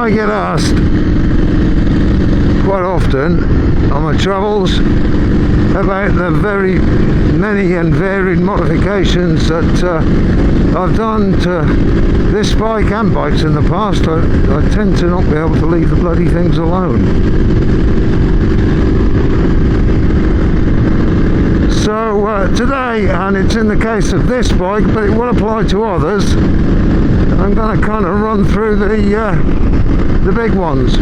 I get asked quite often on my travels about the very many and varied modifications that I've done to this bike and bikes in the past. I tend to not be able to leave the bloody things alone. So today, and it's in the case of this bike, but it will apply to others, I'm going to kind of run through the big ones.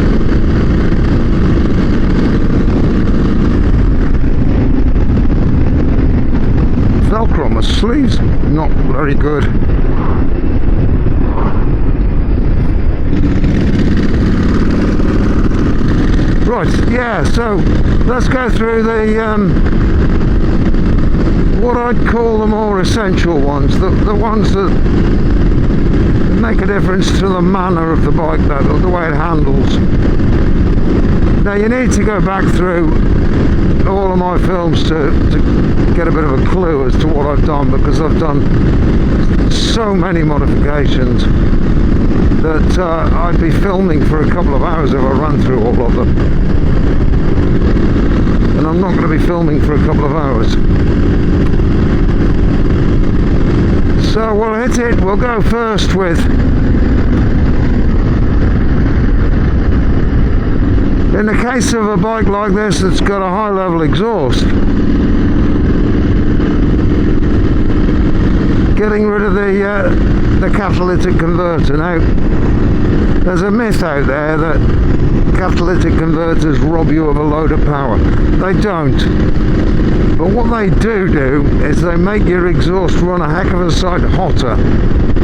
Velcro on my sleeves, not very good. Right, yeah, so let's go through the what I'd call the more essential ones, the ones that make a difference to the manner of the bike, the way it handles. Now you need to go back through all of my films to get a bit of a clue as to what I've done, because I've done so many modifications that I'd be filming for a couple of hours if I ran through all of them, and I'm not going to be filming for a couple of hours. So we'll hit it. We'll go first with in the case of a bike like this that's got a high level exhaust, getting rid of the catalytic converter. Now there's a myth out there that catalytic converters rob you of a load of power. They don't. But what they do is they make your exhaust run a heck of a sight hotter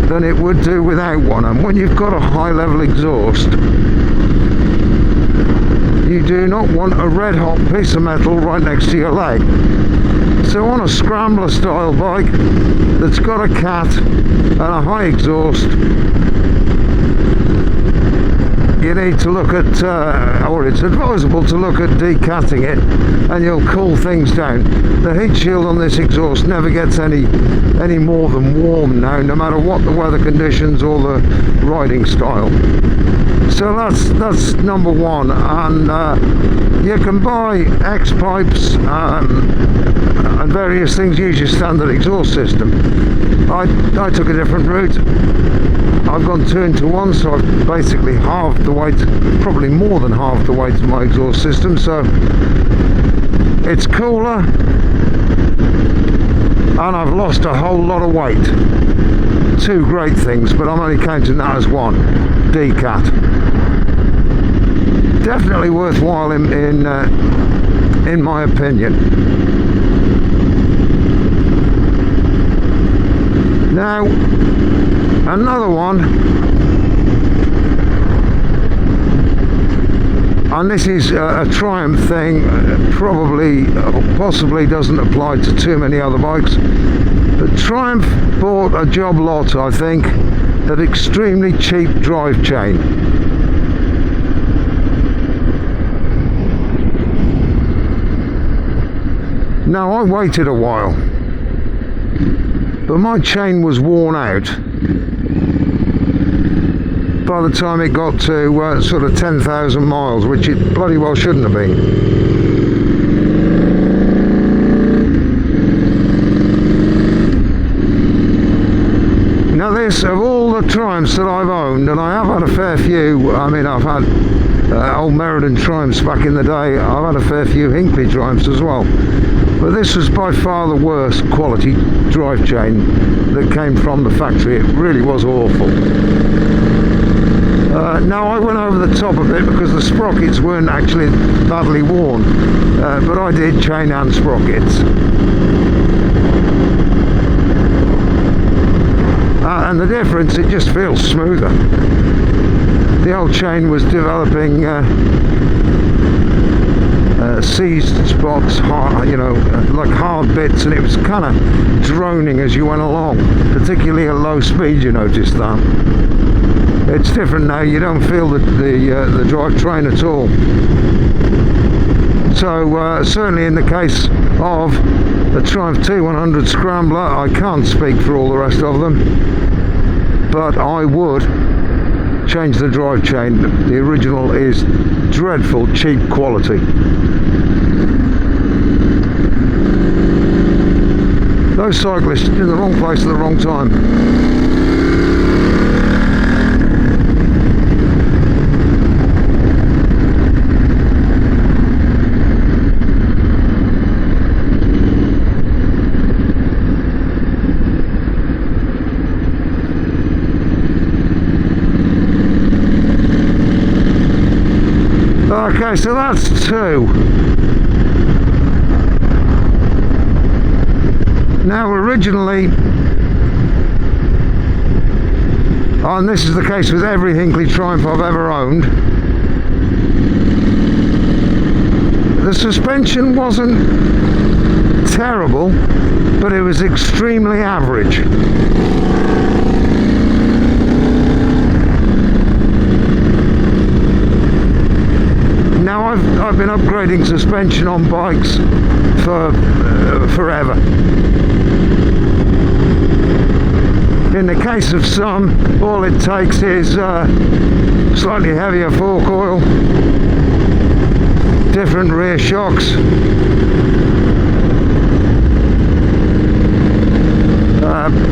than it would do without one. And when you've got a high level exhaust, you do not want a red hot piece of metal right next to your leg. So on a Scrambler style bike that's got a cat and a high exhaust, you need to look at, or it's advisable to look at decatting it, and you'll cool things down. The heat shield on this exhaust never gets any more than warm now, no matter what the weather conditions or the riding style. So that's number one. And you can buy X pipes and various things. Use your standard exhaust system. I took a different route. I've gone 2-into-1, so I've basically halved the weight, probably more than halved the weight of my exhaust system, so it's cooler and I've lost a whole lot of weight. Two great things, but I'm only counting that as one. Decat. Definitely worthwhile in my opinion. Now another one, and this is a Triumph thing, possibly doesn't apply to too many other bikes, but Triumph bought a job lot, I think, of extremely cheap drive chain. Now I waited a while, but my chain was worn out by the time it got to sort of 10,000 miles, which it bloody well shouldn't have been. Now this, of all the Triumphs that I've owned, and I have had a fair few, I mean I've had old Meriden Triumphs back in the day, I've had a fair few Hinkley Triumphs as well, but this was by far the worst quality drive chain that came from the factory. It really was awful. Now I went over the top of it because the sprockets weren't actually badly worn, but I did chain and sprockets. and the difference, it just feels smoother. The old chain was developing seized spots, hard, like hard bits, and it was kind of droning as you went along, particularly at low speed. You noticed that. It's different now. You don't feel the drivetrain at all. So certainly in the case of the Triumph T100 Scrambler, I can't speak for all the rest of them, but I would change the drive chain. The original is dreadful cheap quality. Those cyclists in the wrong place at the wrong time. Okay, so that's 2. Now originally, and this is the case with every Hinckley Triumph I've ever owned, the suspension wasn't terrible, but it was extremely average. Now I've been upgrading suspension on bikes for forever. In the case of some, all it takes is slightly heavier fork oil, different rear shocks,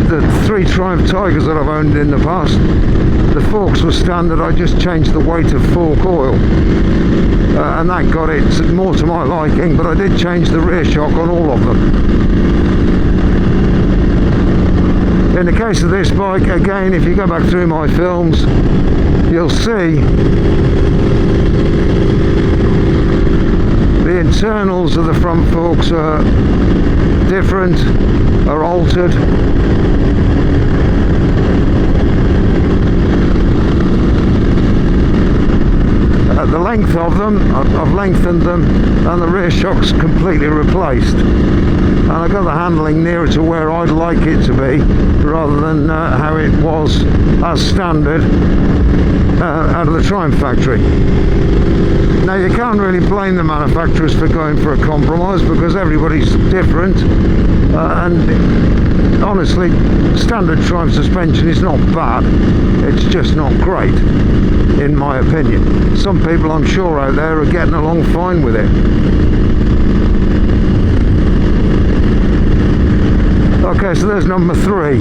the 3 Triumph Tigers that I've owned in the past, the forks were standard. I just changed the weight of fork oil, and that got it more to my liking, but I did change the rear shock on all of them. In the case of this bike, again, if you go back through my films, you'll see the internals of the front forks are different, are altered. The length of them, I've lengthened them, and the rear shock's completely replaced. And I got the handling nearer to where I'd like it to be, rather than how it was as standard out of the Triumph factory. Now you can't really blame the manufacturers for going for a compromise, because everybody's different, and honestly, standard Triumph suspension is not bad, it's just not great, in my opinion. Some people I'm sure out there are getting along fine with it. Okay, so there's number 3.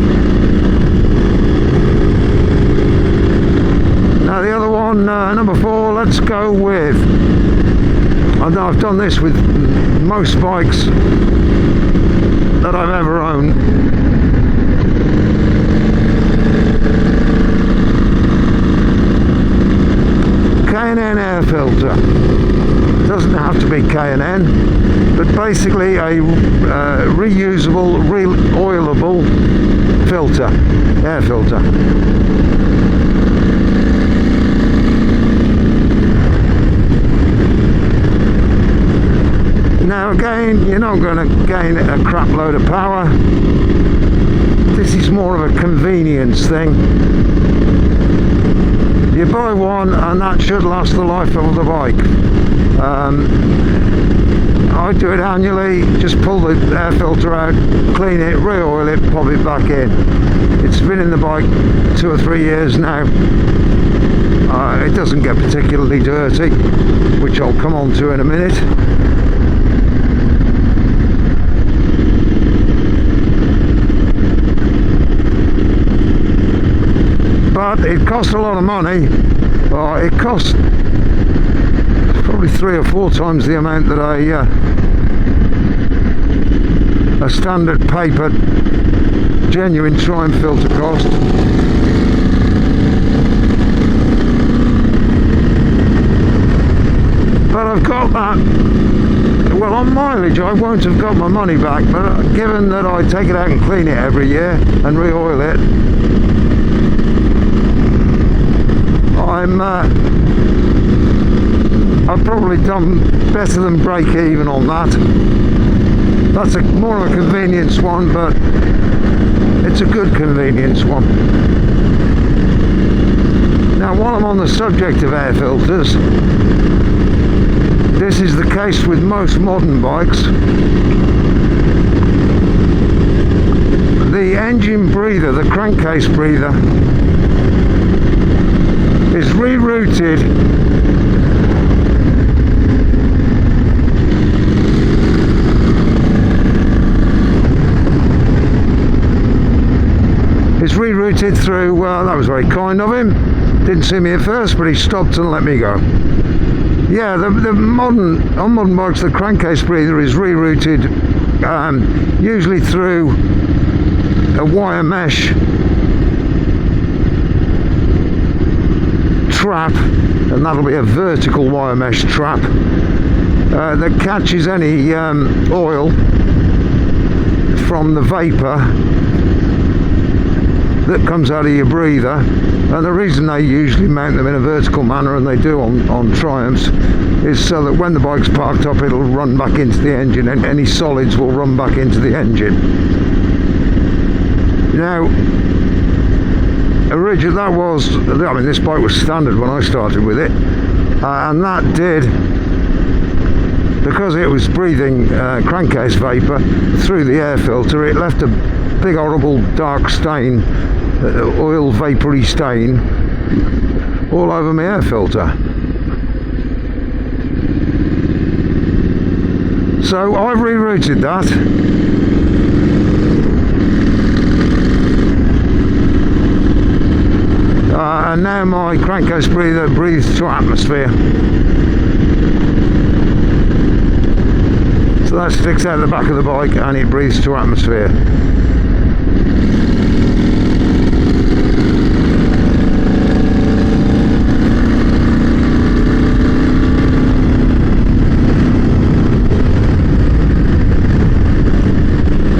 Now the other one, number 4, let's go with, I know I've done this with most bikes that I've ever owned. K&N air filter. Doesn't have to be K&N, but basically a reusable, oilable filter, air filter. Now again, you're not going to gain a crap load of power. This is more of a convenience thing. You buy one and that should last the life of the bike. I do it annually, just pull the air filter out, clean it, re-oil it, pop it back in. It's been in the bike 2 or 3 years now. It doesn't get particularly dirty, which I'll come on to in a minute. But it costs a lot of money. It costs probably 3 or 4 times the amount that a standard paper genuine Triumph filter cost. But I've got that Well, on mileage I won't have got my money back, but given that I take it out and clean it every year and re-oil it, I've probably done better than break even on that. That's more of a convenience one, but it's a good convenience one. Now, while I'm on the subject of air filters, this is the case with most modern bikes. The engine breather, the crankcase breather, is rerouted through, well, that was very kind of him. Didn't see me at first, but he stopped and let me go. Yeah, on modern bikes, the crankcase breather is rerouted usually through a wire mesh trap, and that'll be a vertical wire mesh trap that catches any oil from the vapour that comes out of your breather. And the reason they usually mount them in a vertical manner, and they do on Triumphs, is so that when the bike's parked up, it'll run back into the engine, and any solids will run back into the engine. Now, originally that was, I mean, this bike was standard when I started with it, and that did, because it was breathing crankcase vapour through the air filter, it left a big horrible dark stain, oil vapoury stain, all over my air filter. So I've rerouted that. And now my crankcase breather breathes to atmosphere. So that sticks out the back of the bike and it breathes to atmosphere.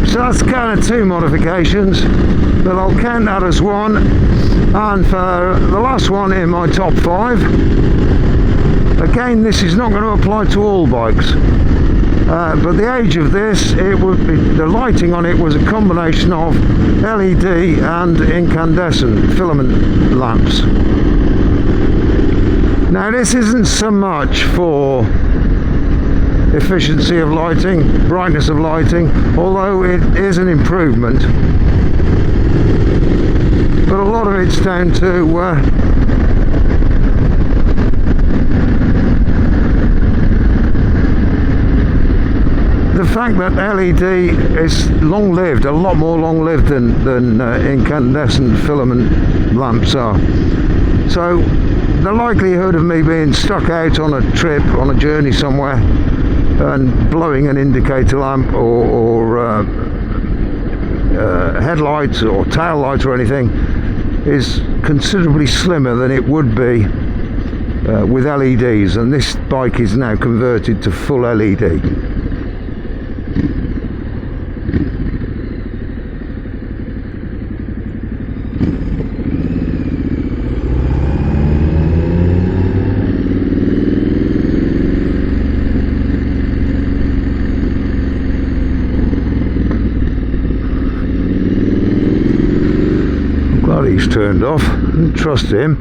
So that's kind of two modifications, but I'll count that as one. And for the last one in my top 5, again, this is not going to apply to all bikes, but the age of this, it would be, the lighting on it was a combination of LED and incandescent filament lamps. Now, this isn't so much for efficiency of lighting, brightness of lighting, although it is an improvement. But a lot of it's down to the fact that LED is long-lived, a lot more long-lived than incandescent filament lamps are. So the likelihood of me being stuck out on a trip, on a journey somewhere, and blowing an indicator lamp or headlights or tail lights or anything is considerably slimmer than it would be with LEDs, and this bike is now converted to full LED. He's turned off. Don't trust him.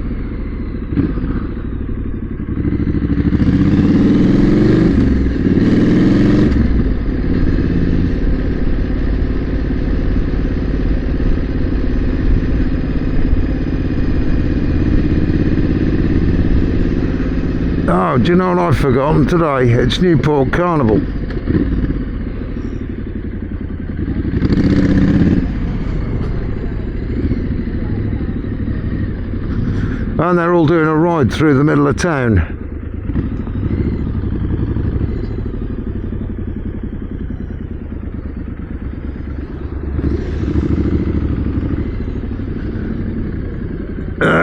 Oh, do you know what I've forgotten today? It's Newport Carnival. And they're all doing a ride through the middle of town.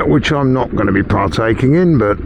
Which I'm not going to be partaking in, but